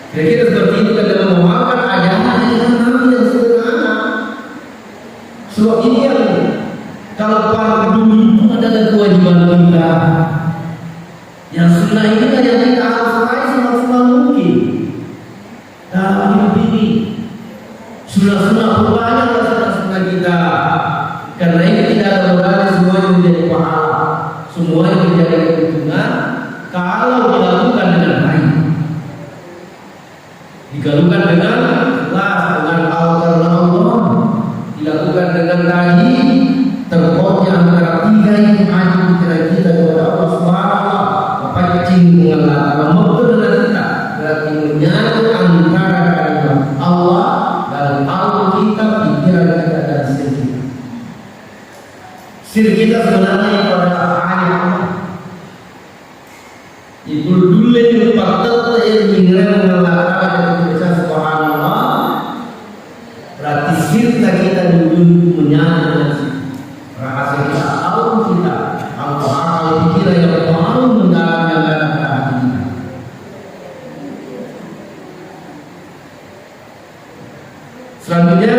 Kira-kira seperti itu kan dalam memakan ajaran Nabi yang sederhana. Sebab ini yang kalau fardu itu adalah kewajiban kita. Yang sunnah ini kan yang kita harus raih semaksimal mungkin dalam hidup ini. Sunnah-sunnah banyak sunnah kita. Karena ini tidak ada modalnya semuanya menjadi pahala, semuanya menjadi keuntungan kalau dilakukan dengan baik, dilakukan dengan ikhlas, dengan karena Allah, dilakukan dengan tadi terpotnya antara tiga itu hanya pikiran kita kepada Allah Subhanahu pancing mengalah memukul dengan kita berarti menyatu antara kalimat Allah dan Allah kita, pikiran kita dan sir kita. Sir kita sebenarnya pada Allah itu dulu yang patut yang ingin mengalah kepada Subhanallah berarti sir kita dulu menyatu dengan sir rahasia kita Allah kita akal pikiran yang paling mendalam yang ada pada hati kita. Selanjutnya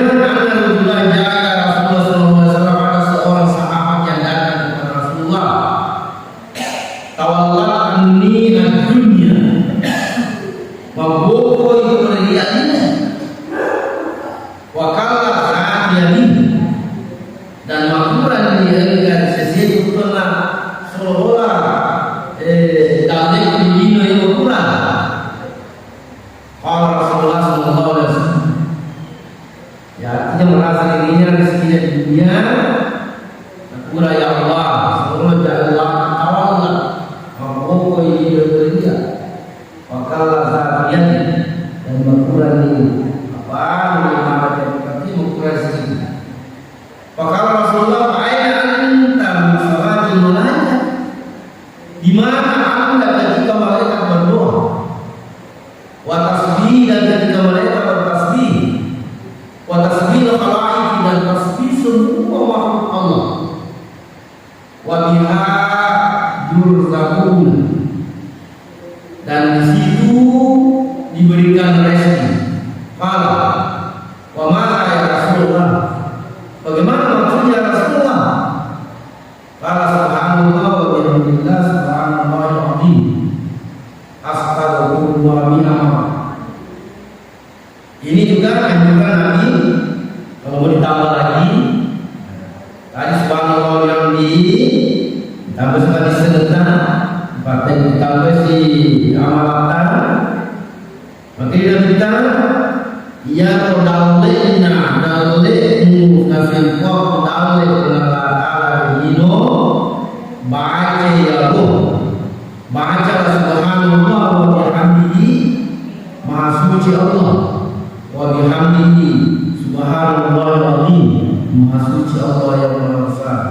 Rasulullah SAW ada seorang sahabat yang datang kepada Rasulullah. Tawalla anni ad-dunya mabukoi kemuliaannya wakala sahabiani dan makuran dia sesuatu pernah seolah dalek dino yang kurang. Kalau Rasulullah SAW ya artinya merasa dirinya rezekinya di dunia pura ya Allah semoga Allah tawalla mabukoi dia wakala sahabiani dan makuran ini apa yang berarti makuran rezeki. Wakala Rasulullah di mana anda ketika mereka berdoa, wa tasbih dan ketika mereka bertasbih, wa tasbih al-khalaiq dan tasbih semua makhluk Allah, wa biha yurzaqun dan di situ diberikan rezeki. Qala wa ma ya Rasulullah, bagaimana maksudnya Rasulullah? Qala subhanallah wa bihamdillah ini juga anjuran Nabi. Kalau mau ditambah lagi tadi subhanallah yang ditambah sekali sedekah pakai ditambah si amalatan maka kita ya daulena daulenu nafil qaf daulena ta'ala dino baca ya baca subhanallah wa bihamdihi maha suci Allah wa bihamdihi subhanallahil azim maha suci Allah yang maha besar.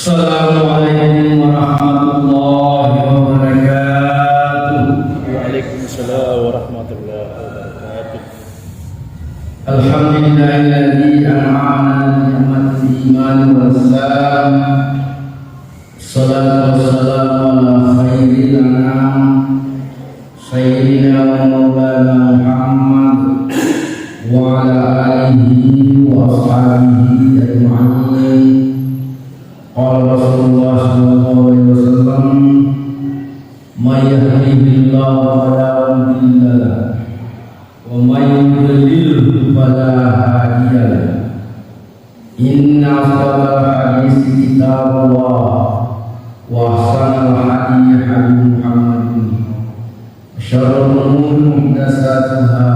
Assalamualaikum warahmatullahi wabarakatuh. Waalaikumsalam warahmatullahi wabarakatuh. Alhamdulillahilladzi an'amana bi ni'matil iman wal islam. Salatu wassalamu ala khairil anam sayyidina wa maulana Muhammad wa ala alihi wa ashabihi ajma'in. Qala Rasulullah sallallahu alaihi wasallam may yahdihillahu fala mudilla lahu wa may yudlil fala hadiya lahu. Inna asdaqal hadits kitabullah wa ahsanal hadi hadi Muhammadin wa syarrul umuri muhdatsatuha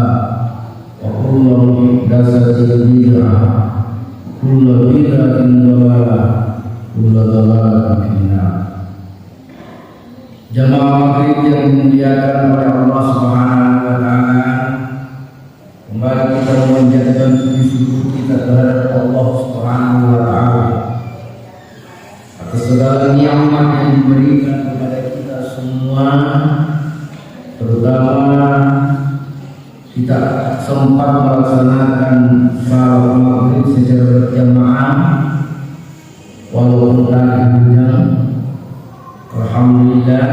wa kullu muhdatsatin bid'ah kullu bid'atin dhalalah Jamaah maghrib yang dimuliakan oleh Allah Subhanahu wa taala, kembali kita memanjatkan puji syukur kita terhadap Allah Subhanahu wa taala atas segala nikmat yang diberikan kepada kita semua, terutama kita kita sempat melaksanakan salat maghrib secara berjamaah walaupun tadi hujan. Alhamdulillah,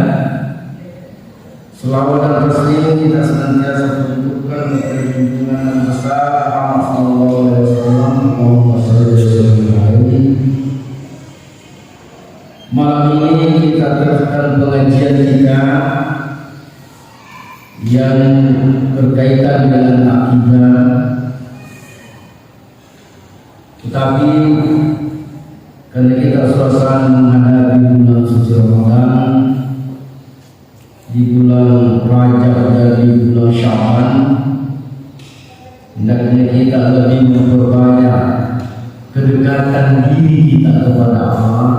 selawat dan taslim kita senantiasa tunjukkan kepada junjungan yang besar Muhammad sallallahu alaihi wasallam. Allahumma shalli alaihi. Malam ini kita teruskan pengajian kita yang berkaitan dengan akidah. Tetapi karena kita suasana menghadapi bulan suci Ramadan, di bulan Rajab dan di bulan Sya'ban, hendaknya kita lebih memperbanyak kedekatan diri kita kepada Allah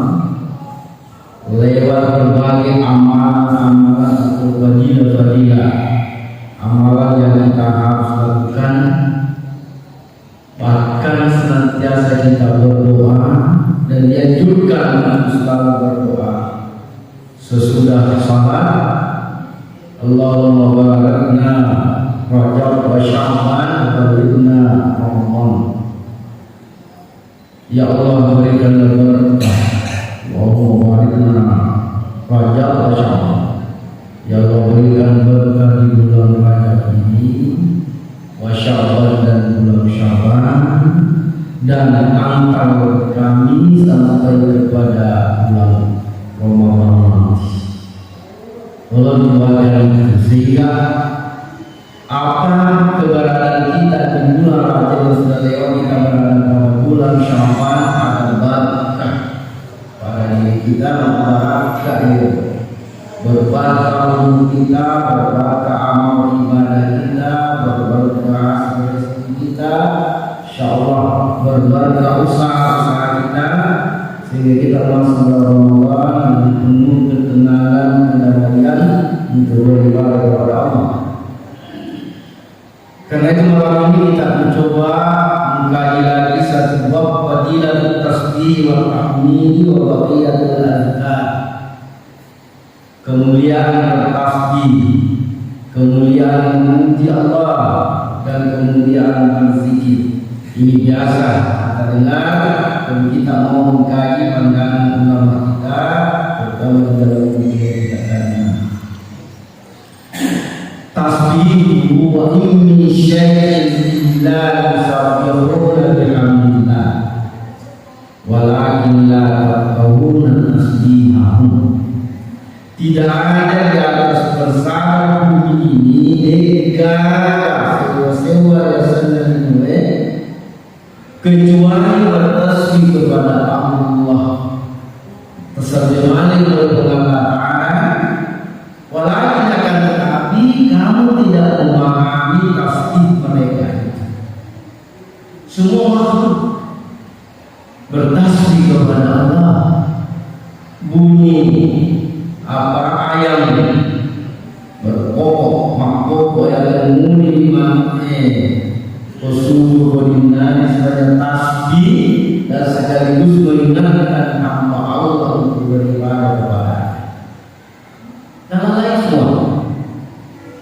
lewat berbagai amalan-amalan atau fadilah-fadilah, amalan yang kita harus lakukan. Bahkan senantiasa kita berdoa dan dianjurkan untuk selalu berdoa sesudah salat. Allahumma barakna Rajab wa Sya'ban wa balighna Ramadan. Ya Allah, berikanlah berkah. Allahumma barakna Rajab wa Sya'ban. Ya Allah, berikan berkah di bulan Rajab ini, wa Sya'ban dan bulan Sya'ban, dan antar kami sampai kepada bulan Ramadan nanti. Allah diwakilkan sehingga apa keberadaan kita di bulan Rajab yang sudah lewat, kita berada pada bulan Sya'ban akan berkah pada diri kita, berkah itu berkah umur kita, berkah amal ibadah kita, berkah rezeki kita, insyaallah berkah usaha kita, sehingga kita masuk Ramadan dengan penuh ketenangan, kedamaian untuk beribadah kepada Allah. Karena itu malam ini kita mencoba mengkaji lagi satu bab fadilatul tasbih wa tahmid wa baqiyatul azkar. Kemuliaan bertasbih, kemuliaan memuji Allah, dan kemuliaan berzikir. Ini biasa kita dengar dan kita mau mengkaji pandangan ulama kita, terutama dalam buku kita tadi. Tasbih wa min syai'in illa yusabbihuna bihamdillah walakin la tafqahuna tasbihahum. Tidak ada di atas bersama bumi ini negara sewa-sewa dasarnya ini kecuali bertasbih kepada Allah. Terjemahan oleh pengataan, walakin akan tetapi kamu tidak memahami tasbih mereka. Semua makhluk bertasbih kepada Allah. Bunyi apa ayam berkokok makokok yang muni mati usul kodinani sebagai tasbih dan sekaligus mengingatkan hamba Allah untuk beribadah kepada dan lain semua.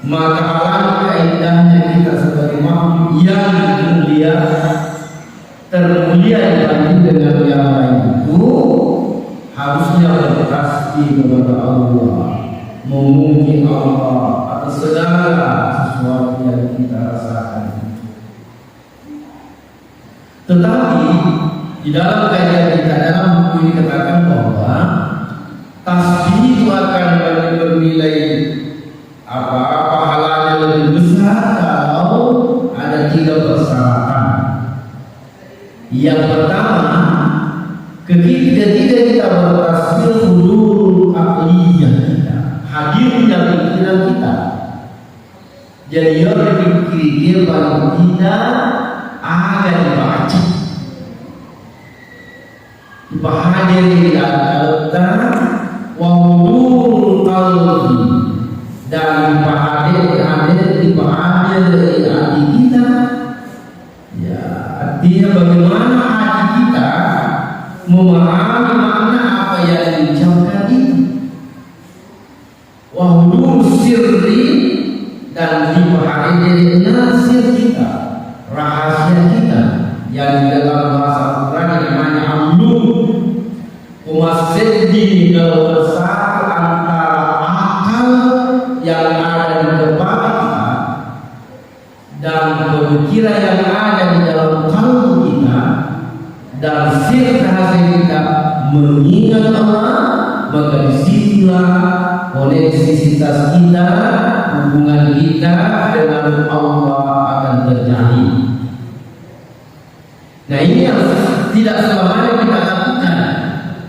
Maka alangkah indahnya kita sebagai makhluk yang mulia, termulia dibanding dengan yang lain itu, harusnya bertasbih kepada Allah, memuji Allah atas segala sesuatu yang kita rasakan. Tetapi di dalam kajian kita dalam buku ini katakan bahwa tasbih itu akan bernilai pahalanya lebih besar kalau ada 3 persyaratan. Yang pertama, ketika kita bertasbih, hulul aqliyah kita, hadirnya pikiran kita. Jadi yang dipikir paling tidak akan dibaca, dipahami al-qalb wa hulul qalbi, dan dipahami hati kita. Ya, artinya bagaimana hati kita memahami makna apa yang diucapkan itu. Wahulul sirri, dan dipahami dari nasi pemikiran yang ada di dalam kalbu kita dan sir rahasia kita mengingat Allah, maka disitulah koneksitas kita, hubungan kita dengan Allah akan terjadi. Nah, ini yang tidak selamanya kita lakukan,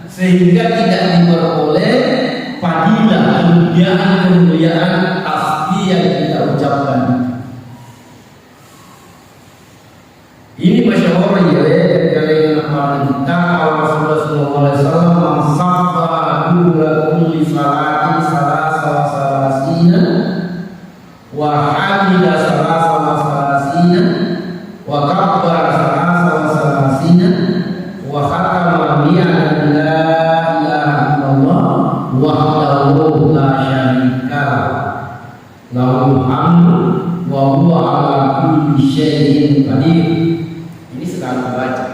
sehingga tidak diperoleh fadilah, kemuliaan pasti yang kita ucapkan. Ini masyhur ya, dari nama kita Rasulullah sallallahu alaihi wasallam mensabba dura kulli salatin salasa wa salasina wa hamida salasa wa salasina wa kabbara salasa wa salasina wa khatama bi'an la ilaha illallah wahdahu la syarika lahu hamdu wa huwa ala kulli syai'in qadir. Sedang membaca.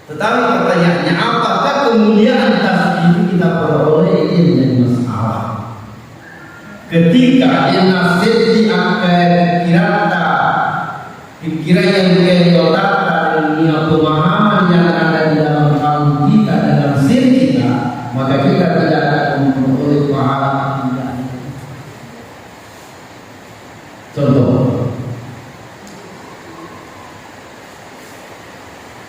Tetapi pertanyaannya, apakah kemuliaan tasbih itu kita peroleh? Ini menjadi masalah. Ketika nasib di akal pikiran yang keyotakan dunia pemahaman yang ada di dalam kalbu kita dan sir kita, maka kita tidak akan memperoleh pahala. Contoh,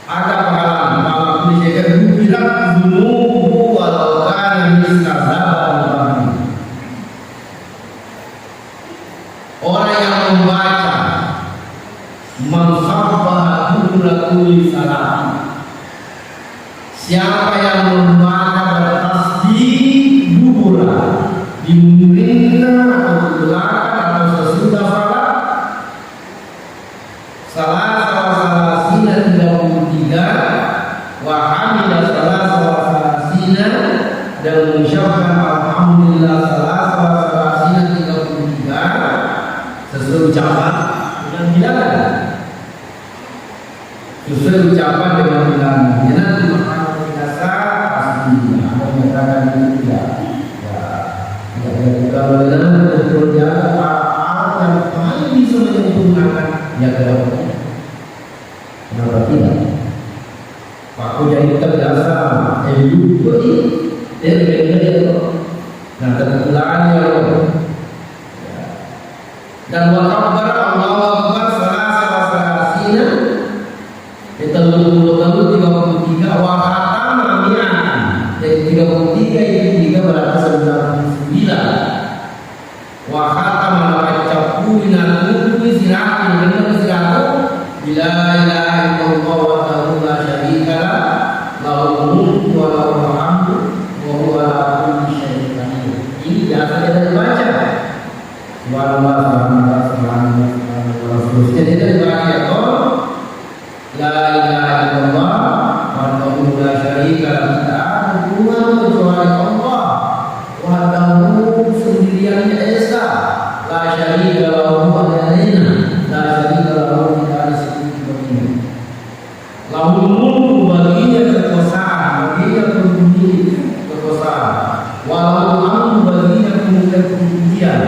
ada pengalaman kalau menjadi bilang dulu walau kan misalnya orang yang membaca mensabbaha kulli salat, siapa yang membaca bertasbih dubura dimungkinkan atau di belakang atau sesudah salat salasina 33 wa hamida salasina dan mengucapkan alhamdulillah salasina 33 sesuai ucapan dengan bilangan, sesuai ucapan dengan bilangan. Jangan dimakan biasa pasti ada menyatakan itu tidak. Kalau dalam berjalan apa yang paling bisa menyempurnakan ya kedatangan. Kenapa tidak? Aku jadi terbiasa hidup ini, nah kebetulannya dan wakabar Allahu Akbar salasina itu 33 wahatan mamian dari 33 itu 3 berarti 99 wahatan malaikatul minal siratin dengan siratu bila ilaha illallah wa la syarika lah lahul mulku wa lahul hamdu wa huwa ala kulli syai'in qadir. Ini biasa kita dibaca. Subhanallah seterusnya kita dibaca ya, la ilaha illallah wa la syarika lah, tidak ada Tuhan kecuali Allah, wahdahu sendiriannya esa, la syarika lahu wa la syarika lahu, tidak ada sekutu baginya. Lahul mulku, baginya kekuasaan, baginya kekuasaan, walahul hamdu, baginya kemuliaan,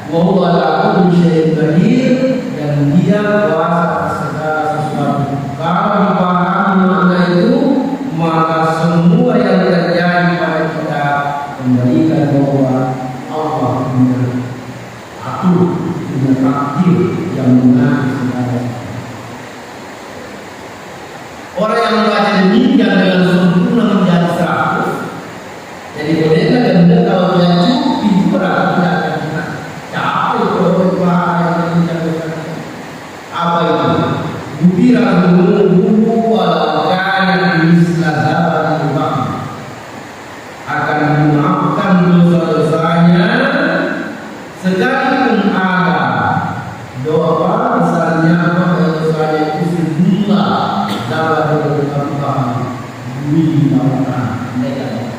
wa huwa ala kulli syai'in qadir, dan dia kuasa atas segala sesuatu. Kalau dipahami makna itu, maka semua yang terjadi pada kita kembalikan bahwa Allah punya atur, punya takdir yang mengatur segala. Orang yang membaca demikian dengan sempurna menjadi 100. Jadi benar dan benar kalau dia cukup itu berarti tidak akan kita capek kalau yang mencapai apa itu? Bukira dulu walaupun mislah akan memaafkan dosa-dosanya sekalipun ada doa misalnya dosanya itu sejumlah dapat Tuhan bumi lautan mereka.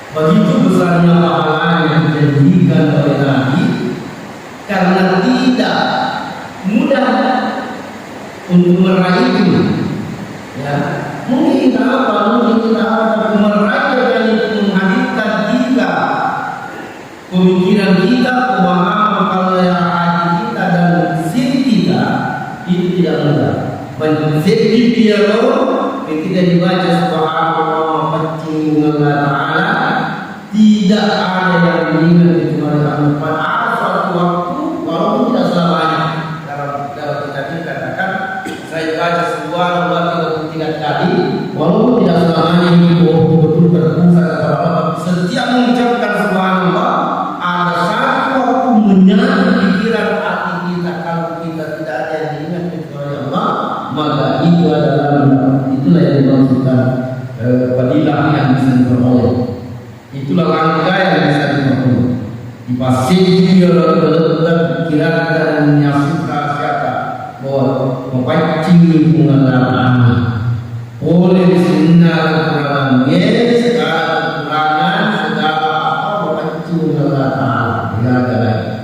Begitu besarnya pahala yang dijanjikan oleh Nabi, karena tidak mudah untuk meraihnya. Ya, mungkin kita tapi meraih yang itu menghadirkan kita, pemikiran kita, pemahaman kalau yang hati kita dan sedih dia ketika dibaca subhanallah penting Allah Ta'ala, tidak ada yang diingat kecuali Allah. Pada suatu waktu, walaupun tidak selamanya, dalam kita dikatakan saya baca subhanallah 33 kali, walaupun tidak selamanya itu betul-betul berpusat kepada Allah. Setiap mengucapkan subhanallah, ada satu waktu menyatu pikiran hati kita. Kalau kita tidak ada yang diingat kecuali Allah, maka itulah yang dimaksudkan fadilah yang bisa diperoleh. Itulah langkah yang bisa diperoleh. Dipasih dalam pikiran dan menyaksikan siapa bahwa memancing lingkungan anak oleh segala kekurangannya, segala kekurangan, segala apa memancing Allah Ta'ala. Gara-gara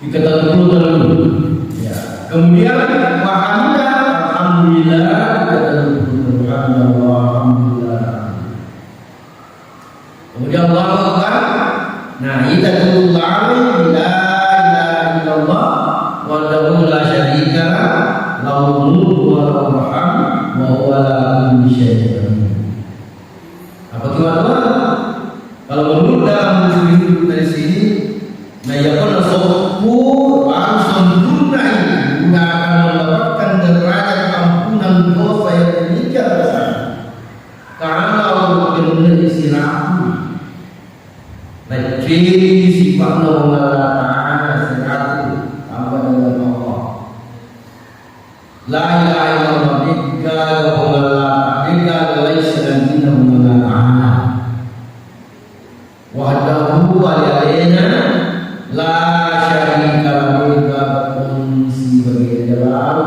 dikatakan dulu. Ya. Kemudian wahamidah, alhamdulillah, alhamdulillah. Kemudian Allah Akbar. Nah, kita tuh la ilaha illallah wahdahu la syarika lah, lahul mulku wa lahul hamd wa huwa ala kulli syai'in qadir. Apa kata? Kalau menurut dalam buku dari sini, nah ya pun sofu harus sempurna itu nggak akan mendapatkan derajat ampunan dosa yang demikian besar. Kalau benar istirahat, nah ciri sifatnya Allah Ta'ala istirahat tambah dengan Allah. La ilaha illallah tiga Allah tiga laisa dan Allah Ta'ala. Wahdahu wali'alina la syarika lahu fungsi bagi jalan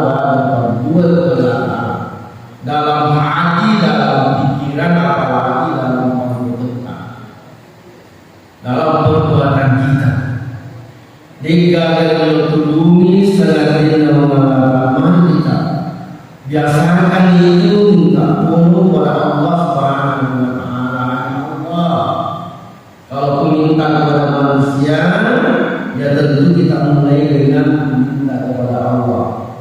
berbuat benar dalam hati, dalam pikiran, apalagi dalam perbuatan, dalam perbuatan kita. Tiga yang melindungi selain mengamalkan kita. Biasakan itu minta tolong pada Allah Subhanahu wa Ta'ala. Allah. Kalau minta kepada manusia, ya tentu kita mulai dengan minta kepada Allah.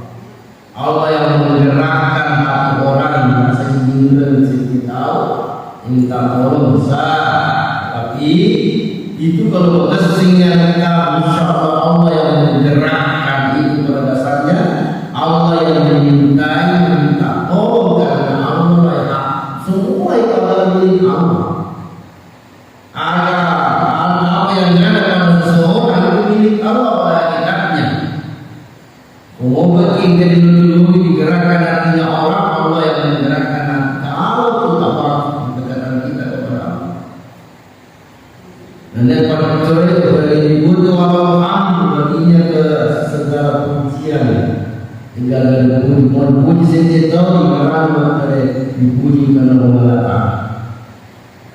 Allah yang menggerakkan hati orang yang sendiri sendiri tahu minta tolong besar. Tapi itu kalau kesingnya kita, insya Allah yang menggerakkan itu pada dasarnya Allah yang memintai minta tolong karena Allah yang semua itu adalah milik Allah. Apa yang ada pada seseorang itu milik Allah pada hakikatnya. Obat yang dilindungi digerakkan hatinya orang, Allah yang menggerakkan hati. Kalau kita mendekatkan kita kepada Allah. Dan yang pada kecuali kepada ibu itu Allah baginya ke segala pujian. Tinggal dari puji, mohon puji sendiri tahu karena dipuji karena Allah.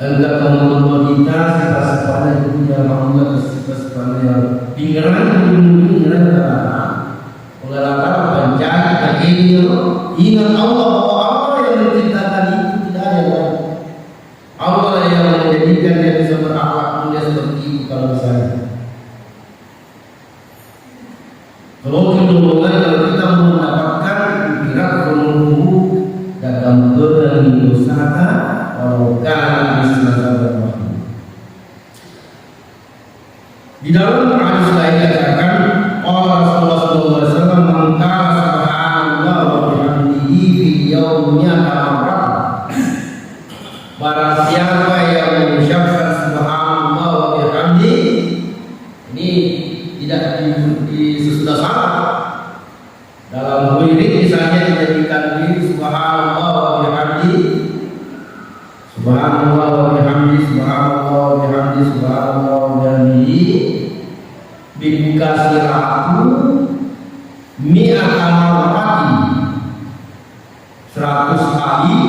Engkau mengumpulkan kita sepas-sepasnya punya Allah sepas-sepasnya pinggiran pinggiran oleh latar pencari ini ingat Allah bahwa Allah yang menciptakan itu tidak ada lagi. Allah yang menjadikan dia bisa berakhlak mulia seperti itu kalau misalnya. Kalau kita mau mendapatkan pikiran penunggu dalam berani usaha orang di dalam hadis lain dikatakan Allah Rasulullah SAW mengatakan subhanallah wa bihamdihi fi yaumnya marrah. Barang siapa yang mengucapkan subhanallah wa bihamdihi, ini tidak sesudah salah. Dalam lirik misalnya dijadikan diri subhanallah wa bihamdihi, subhanallah wa bihamdihi, subhanallah wa bihamdihi, subhanallah wa bihamdihi, dibuka siratu mi'ata marrati 100 kali,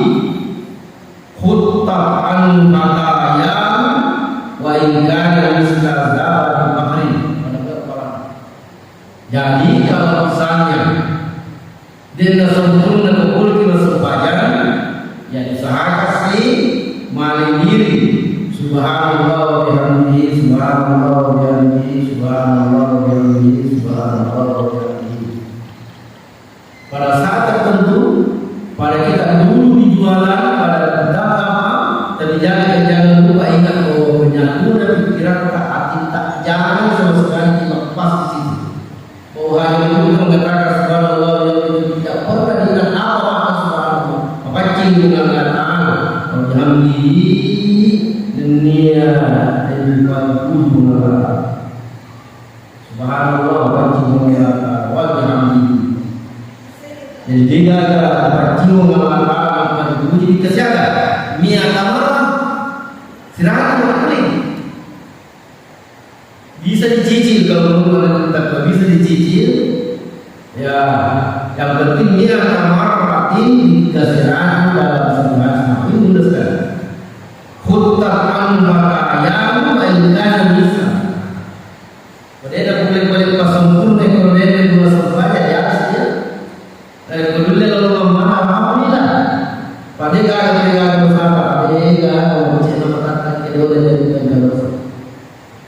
khuttab an mataya wa ingkana mustazabah bahri. Jadi kalau misalnya dia sempurna kepul kita sempajan, ya usahakan sih maling diri subhanallah wa bihamdihi, subhanallah wa bihamdihi, subhanallah wa bihamdihi, subhanallah wa bihamdihi. sama sekali dilepas di situ. Bahwa hanya itu mengatakan subhanallah yang itu tidak pernah diingat apa maka subhanallah. Apa dengan kata alhamdulillah dunia dan kalbu mengatakan subhanallah wa dengan walhamdulillah. Jadi jika ada jiwa mengatakan itu jadi kesehatan. Mia kamar sirahat boleh. Bisa dicicil kalau tak bisa dicicil. Ya, yang penting mia kamar batin kesehatan dalam sebuah semakin mudah sekali. Khutbah ayam mainkan bisa. Beda boleh sempurna kalau dia dua saja ya dia. Kalau kalau mana alhamdulillah. Pada kali bersama pada kalau cina mata kita boleh dengan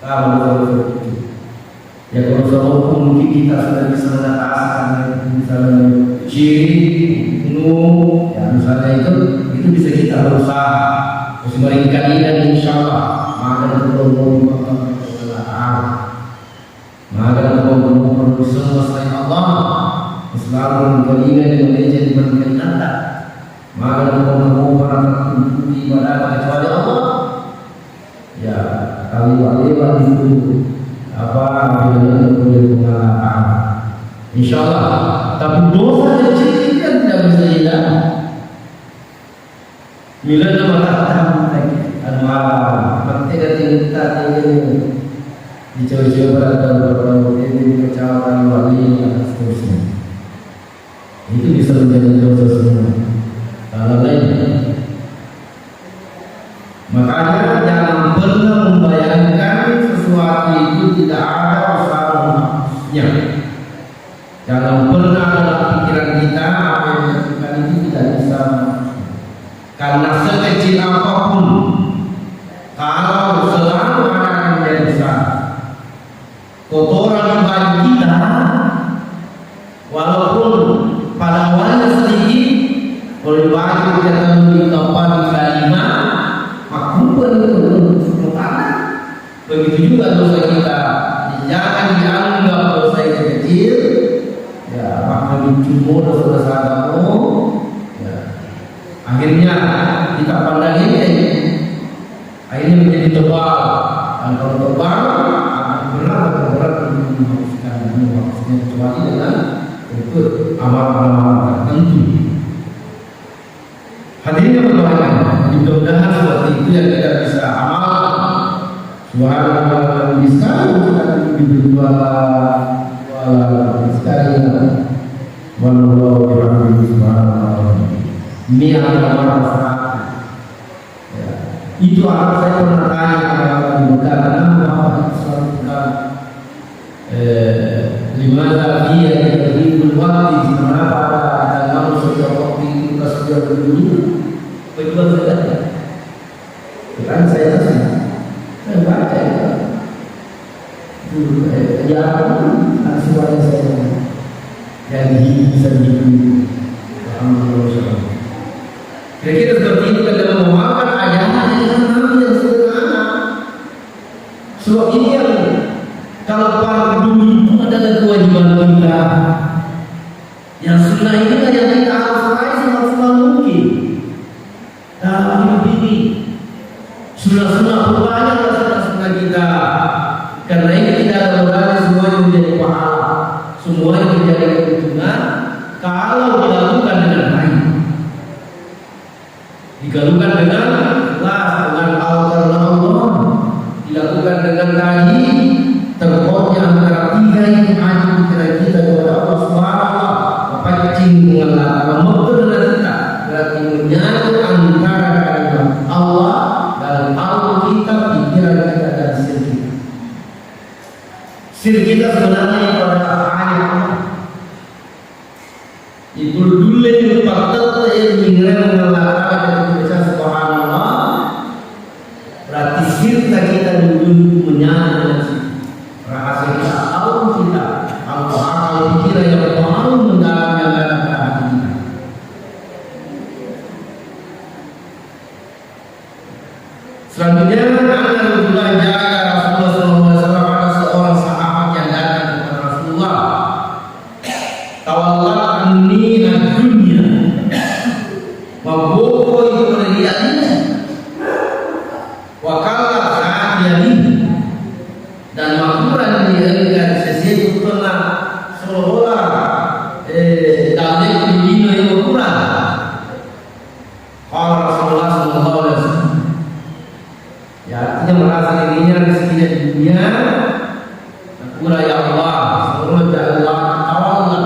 kalau ya kalau sama mungkin kita sudah bisa menatakan misalnya jiri, ya misalnya itu bisa kita berusaha. Sembari kalian insyaallah maka perlu maka perlu semua selain Allah Islam kalian menjadi berkaitan maka perlu para ibadah kecuali Allah ya kali itu apa yang boleh mengalahkan insyaallah tapi dosa kecil kan tidak bisa hilang. Bila nama tahu lagi, almarhum, mati kita ini dicoba dan berlalu ini kecelakaan wali dan seterusnya. Itu bisa menjadi dosa semua. Kalau lain, makanya jangan pernah membayangkan sesuatu itu tidak ada usaha. Jangan pernah dalam pikiran kita apa yang dilakukan itu tidak bisa. Karena sekecil apapun kalau selalu akan menjadi besar. Kotoran baju kita walaupun pada awalnya sedikit oleh baju kita di tempat kelima makmur itu begitu juga dosa kita jangan dianggap dosa yang kecil ya maka dicumur dosa kamu. Akhirnya kita pandang ini akhirnya menjadi tebal dan kalau tebal akan berat menghapuskan kecuali dengan ikut amal-amal tertentu. Hadirin yang berbahagia, mudah-mudahan seperti itu yang kita bisa amalkan. Subhanallah bisa kita berjualan sekali wallahu bihamdihi subhanallah. Ini adalah masalah. Ya. Itu akan saya pernah tanya karena Muhammad SAW limana dia beribu waktu kenapa ada nama setiap waktu itu setiap dulu bagaimana saja. Kan saya baca itu yang semuanya saya yang bisa dihidupi. Alhamdulillah. Kira-kira seperti itu dalam memaafkan ayahnya dengan nama yang sederhana. Sebab ini yang kalau para peduli itu adalah kewajiban kita. Yang sunnah ini yang kita harus raih semaksimal mungkin dalam hidup ini. Sunnah-sunnah banyak sunnah kita. Karena ini tidak ada berarti semua yang menjadi pahala, semua yang menjadi keuntungan kalau dilakukan dengan baik. Dilakukan dengan ikhlas, dengan karena Allah, dilakukan dengan tadi terpotnya antara tiga ini hanya pikiran kita kepada Allah Subhanahu pancing mengenal membentuk dengan kita berarti menyatu antara kalimat Allah dan Allah kita pikiran kita dan sir kita. Sir kita sebenarnya pada ayat itu dulu yang patut yang mengenal subhanallah berarti sirta kita dulu menyatu rahasia kita tahu kita akal pikiran yang mau mendalamnya dalam hati kita. Selanjutnya anda juga jaga Rasulullah SAW ada seorang Alhamdulillah ya Allah, semoga Allah tawalla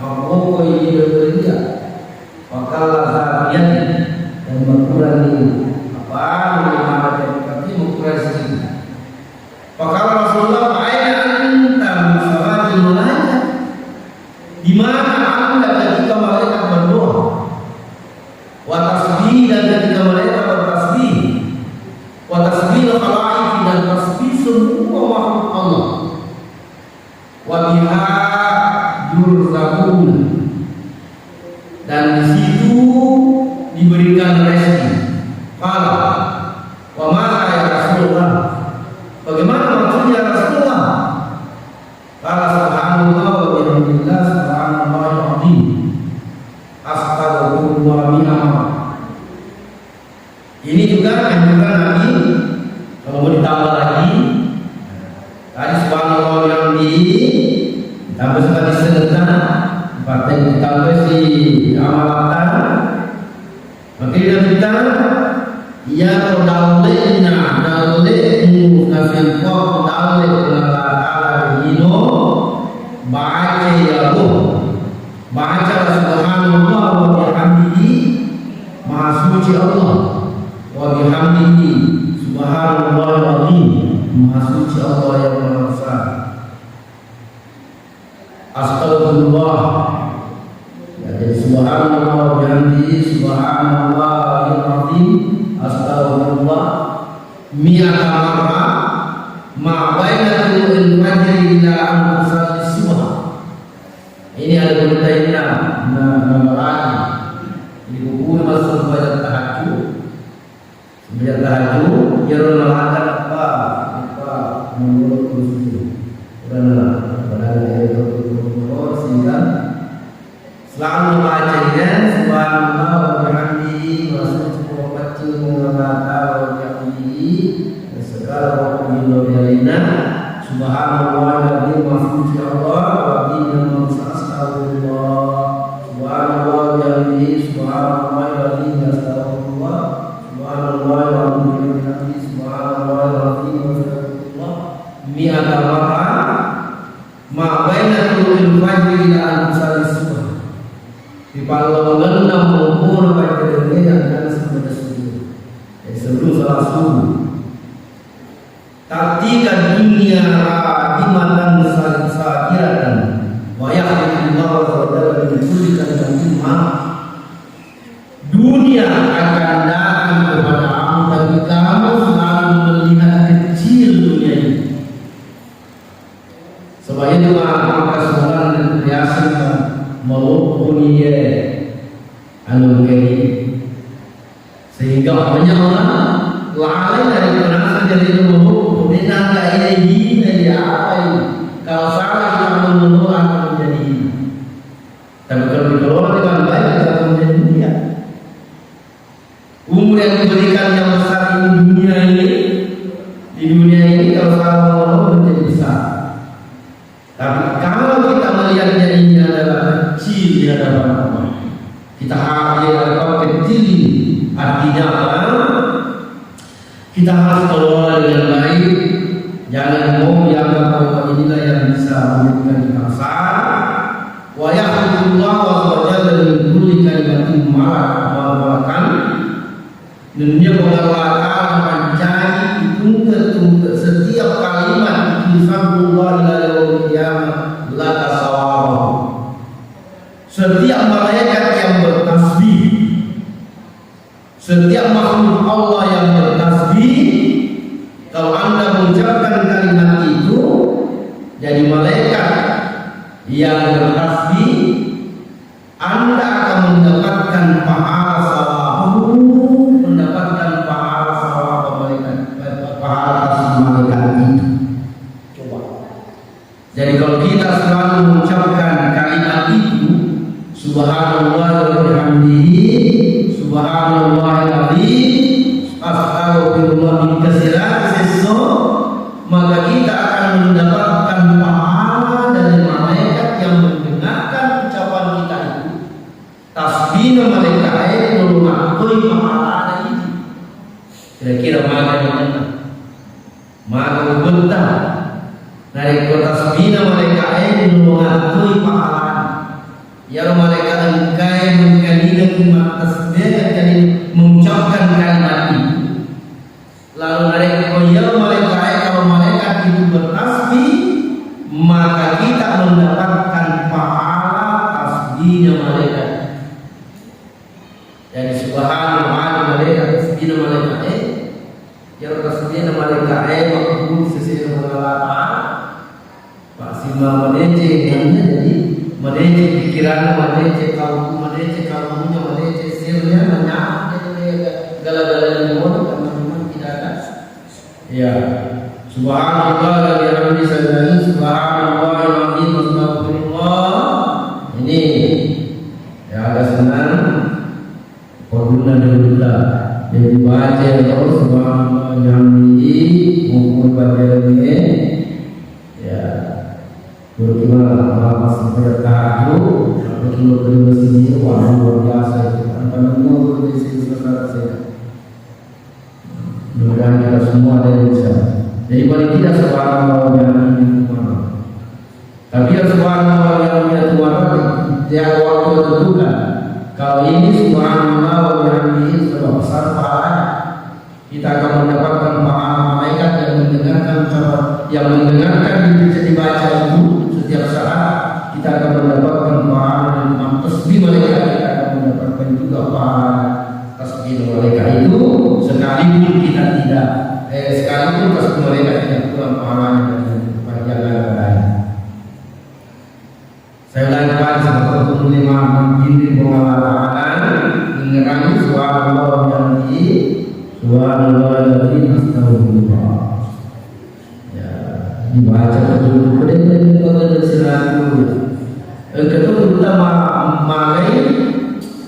maqoko ini berbeda. Wakala zatian dan mengurangi apa bagaimana tapi mengurangi. Wakala Rasulullah aina anta salatil malaika. Di mana anda ketika malaikat berdoa? Wa tasbih dan ketika malaikat bertasbih. Wa tasbih al-khalaiq dan tasbih semua makhluk Allah. Wa biha yurzaqun dan di situ diberikan rezeki. Qala wa ma ya Rasulullah. Bagaimana maksudnya Rasulullah? Qala subhanallah wa bihamdillah subhanallahil azim. Astagfirullah bihamd. Ini juga anjuran Nabi. Kalau mau ditambah lagi, tadi subhanallah yang ditambah sekali sedekah, partai ditambah si amalatan, maka kita ia daulena daulemu nafil kok daule ala dino baca ya bu baca subhanallah wa bihamdihi maha suci Allah wa bihamdihi subhanallahil azim maha suci Allah yang maha besar. Astagfirullah ya, jadi subhanallah wa bihamdihi subhanallahil azim astagfirullah mi'ata marra ma baina tulu'il fajri ila an tusalli subh. Ini ada berita nama lagi di buku masuk baca tahajud. Sebelum tahajud dia mengatakan apa menurut Rasul. Pada ayat 20 sehingga selalu membacanya subhanallah wa bihamdihi wa subhanahu wa ta'ala wa bihamdihi segala waktu yang subhanallah wa suci Allah wa bihamdihi astagfirullah subhanallah wa bihamdihi subhanallah wa bihamdihi astagfirullah subhanallah wa bihamdihi subhanallah wa bihamdihi astagfirullah mi'ata marra ma baina tulu'il fajri ila an tusalli subh. Di palongan umur pada dunia dan sampai subuh. Sebelum salat subuh. Tatika dunia dimatan sakiratan wa yahdikullah wa ta'ala bikullikan dan dunia akan datang kepada kamu tapi kamu selalu melihat kecil dunia ini. Sebab itu maka seorang yang biasa melupakan anu kiri sehingga banyak orang lalai dari penasa jadi melupakan naga ini dari apa ini. Kalau salah kita menurut akan menjadi ini. Tapi kalau dikelola dengan baik kita akan menjadi dunia. Umur yang diberikan yang besar ini dunia ini di dunia ini kalau salah menurut menjadi besar. Tapi kalau kita melihatnya ini adalah kecil di hadapan Allah, kita harus kecil ini. Artinya apa? Kita harus kelola dengan baik. Jangan mau dianggap bahwa inilah yang bisa menjadikan kita besar. Wa yahfizullah wa jalla min kulli kalimatin ma'akan. Dan dia mengalahkan mencari tunggu setiap kalimat Bismillah ila yaumil qiyamah la tasawwur. Setiap malaikat yang bertasbih, setiap makhluk Allah yang bertasbih, kalau Anda mengucapkan kalimat itu jadi malaikat yang bertasbih, Anda akan mendapatkan pahala sawabu, mendapatkan pahala sawabu malaikat, pahala malaikat itu. Jadi kalau kita selalu mengucapkan kalimat itu, subhanallah wa bihamdihi, subhanallahil azim, astagfirullah min katsiran seso, maka kita akan mendapatkan pahala dari malaikat yang mendengarkan ucapan kita itu. Tasbih malaikat itu mengakui pahala itu. Kira-kira mana yang mana? Maka betul dari kota tasbihna malaikat mengatui pahala. Ya malaikat engkai mengkalina kumat tasbih dan mengucapkan kalimat itu. Lalu mereka ya malaikat kalau malaikat itu bertasbih maka kita mendapatkan pahala tasbihnya malaikat. Jadi subhanallah malaikat tasbihnya malaikat ya tasbihnya malaikat makbul sesuai dengan Allah. Pak Sima menece jadi menece pikiran, menece kalbunya, menece sirnya, banyak gala-gala di mulut karena memang tidak ada. Ya, subhanallah wa bihamdihi subhanallah al-azim astagfirullah. Ini ya agak senang. Qulna dulu yang dibaca terus subhanallah wa bihamdihi maupun baca ini ya. Bagaimana apa sampai tahajud betul betul sini wah luar biasa itu tanpa menunggu di sini selesai saja. Mudah-mudahan kita semua ada yang bisa. Jadi paling tidak subhanallah yang mana. Tapi yang subhanallah yang Tuhan dia waktu tentukan. Kalau ini subhanallah yang ini sudah besar pahalanya. Kita akan mendapatkan pahala malaikat yang mendengarkan dibaca itu. Setiap saat kita akan mendapatkan pahala dan tasbih malaikat, kita akan mendapatkan juga pahala tasbih malaikat itu sekalipun kita tidak sekalipun tasbih malaikat tidak kurang pahalanya dari bagian lain. Saya ulangi kembali seperti lima mungkin pengalaman mengenai subhanallah yang di subhanallah yang astagfirullah. Dibaca betul kemudian kita selalu kedua kita makai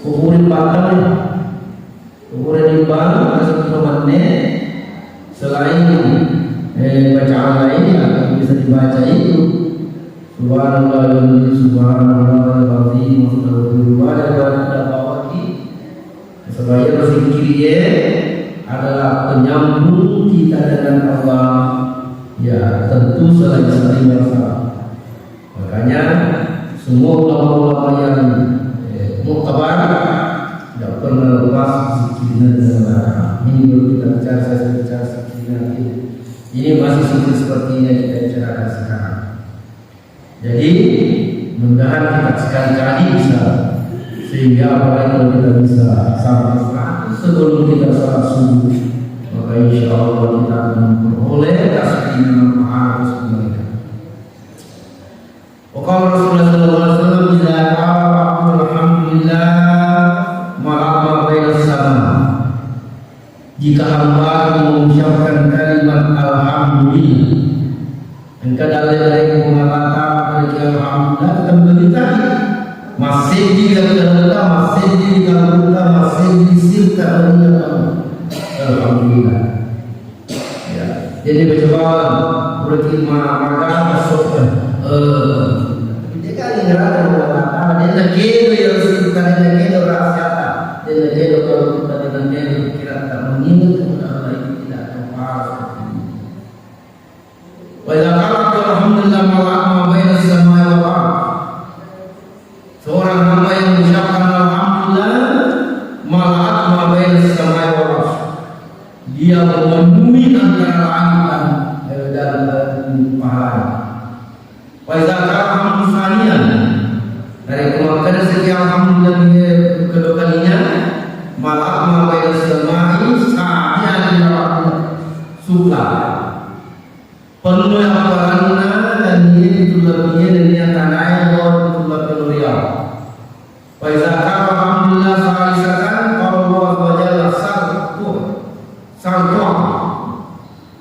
ukuran batang ukuran ibang kasih temannya selain bacaan lain yang bisa dibaca itu subhanallah al-azim astagfirullah dan ada bawaki sebagai berzikir adalah penyambung kita dengan Allah. Ya tentu selain masalah. Makanya semua ulama-ulama yang muktabar tidak pernah lepas zikirnya dengan ini baru kita bicara saya bicara zikirnya ini masih zikir seperti yang kita bicarakan sekarang. Jadi mudah-mudahan kita sekali-kali bisa sehingga apalagi kalau kita bisa sampai sebelum kita salat subuh. Maka insya Allah kita akan memperoleh tasbih dengan pahala semuanya. Wakil Rasulullah Sallallahu Alaihi Wasallam bila alhamdulillah malam baina sama. Jika hamba mengucapkan kalimat alhamdulillah, engkau dari mengatakan alhamdulillah kembali tadi masih jika kita masih jika kita masih disirta alhamdulillah. Ya, jadi berjawab berarti maka masuk dia kan ngerasa bahwa dia lagi itu yang bukan lagi itu rahasia dia lagi itu kalau kita dengan dia kira tak mengingat Allah itu tidak tepat. Wa idza qala alhamdulillah ma baina as-samai wal ardh. Seorang hamba yang mengucapkan alhamdulillah mala'at ma baina as-samai wal ardh. Dia memenuhi antara langit dan pahala. Wajah alhamdulillah dari kemakan segi alhamdulillah kedua kalinya malah mawail semai saatnya adalah suka penuh apalanna dan ini ditulabnya dan ini tanahnya Allah ditulabnya Nuriah. Wajah alhamdulillah sahalisakan kalau Allah wajah sangkuh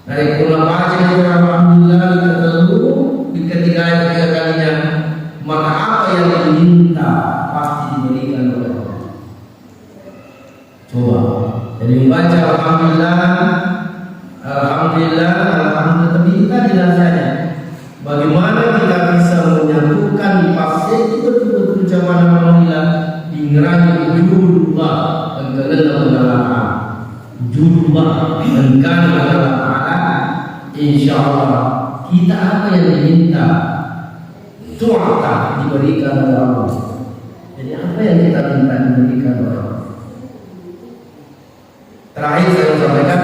dari pulang baca alhamdulillah di ketiga kalinya maka apa yang diminta pasti diberikan oleh Allah. Coba jadi membaca alhamdulillah tapi kita jelasnya bagaimana kita bisa menyatukan pasir itu betul-betul zaman alhamdulillah di ngerani wujudullah dan kenal Allah jumlah dan Allah Ta'ala insyaallah kita apa yang diminta? Tu'ata diberikan oleh Allah. Jadi apa yang kita minta diberikan oleh Allah. Terakhir saya sampaikan,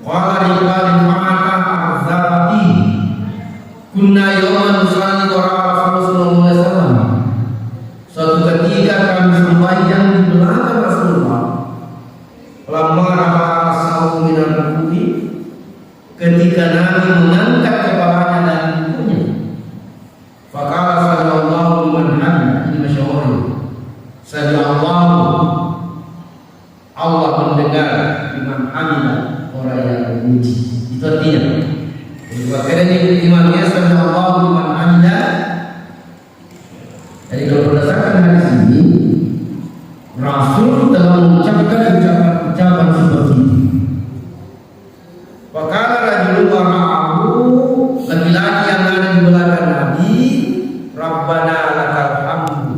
qala liqalin ma'aka arzabati kunna yawman nusalli wa Rasulullah sallallahu alaihi wasallam. Suatu ketika kami sembahyang di belakang Rasulullah. Lamma rafa'a as-sawmu minal ruku'i, ketika Nabi mengangkat kepalanya dari ruku'nya. Faqala sallallahu liman hamida, ini masyhur. Sallallahu, Allah mendengar liman hamida, orang yang memuji. Itu artinya. Jadi imamnya sallallahu liman hamida. Jadi kalau berdasarkan hadis ini, Rasul telah mengucapkan ucapan seperti ini. Fakala rajulun wara'ahu, laki-laki yang ada di belakang Nabi, Rabbana lakal hamdu.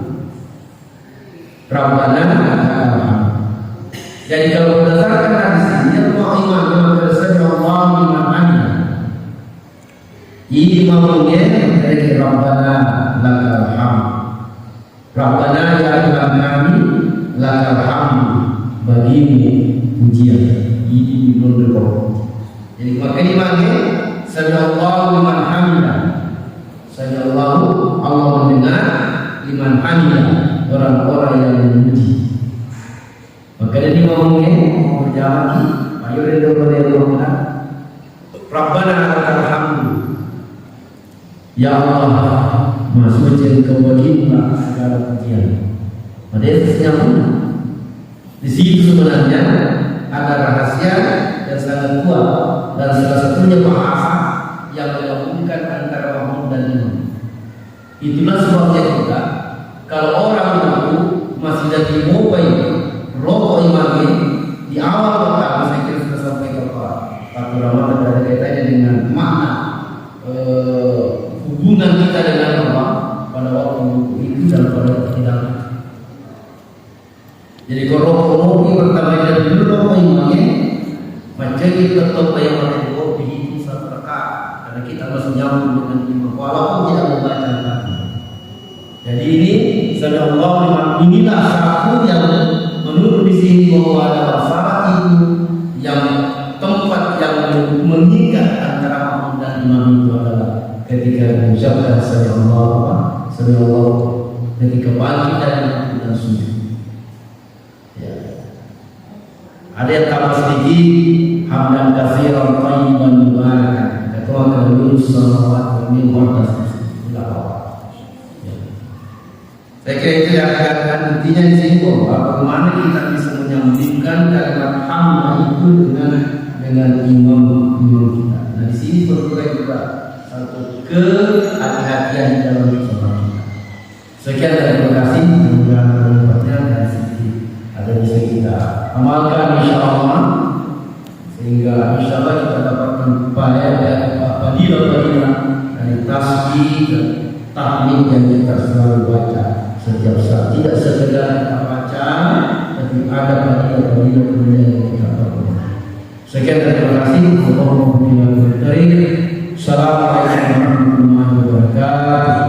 Rabbana lakal hamdu. Jadi kalau berdasarkan hadis ini, Allah imam berdasarkan Allah liman hamida. Ini imamnya dari Rabbana lakal hamdu. Rabbana ya Tuhan kami, lakal hamdu, bagimu pujian. Ini menurut. Jadi maka dipanggil Sami'allahu liman hamidah. Sami'allahu, Allah mendengar, liman hamidah, orang-orang yang memuji. Maka dia ngomongnya berjamaah, ayo redha. Rabbana lakal hamdu. Ya Allah, Maha Suci Engkau bagimu segala pujian. Padahal senyapun. Di situ sebenarnya ada rahasia dan sangat kuat, dan salah satunya bahasa yang menggabungkan antara makmum dan imam. Itulah sebabnya juga kalau orang itu masih jadi mobai rokok imamnya di awal pertama, saya kira sudah sampaikan Pak Rahmat, ada kaitannya dengan makna hubungan kita dengan Allah pada waktu itu dan pada waktu tidak. Jadi kalau rokok pertama jadi dulu rokok imamnya, macam kita tahu yang mana rokok itu satu rakaat, karena kita masih nyambung dengan imam walaupun tidak membaca lagi. Jadi ini sallallahu alaihi, inilah satu yang menurut di sini bahwa ada masalah itu yang tempat yang mengikat antara makmum dan imam itu adalah ketika mengucapkan sallallahu ketika bangkit dari waktu dan sujud. Ya. Ada yang tambah sedikit, hamdan katsiran thayyiban mubarakan. Kata orang dulu sallallahu alaihi wasallam. Saya kira itu yang akan intinya di sini bahwa bagaimana kita bisa menyambungkan kalimat hamd itu dengan imam kita. Nah di sini perlu juga satu kehati-hatian di dalam sholat. Sekian dan terima kasih. Mudah-mudahan pertanyaan dari sini ada bisa kita amalkan insyaallah, sehingga insyaallah kita dapatkan fadilah dari tasbih dan tahmid yang kita selalu baca setiap saat. Tidak sekedar kita baca, tapi ada fadilah yang kita perlukan. Sekian dan terima kasih. Assalamualaikum warahmatullahi wabarakatuh.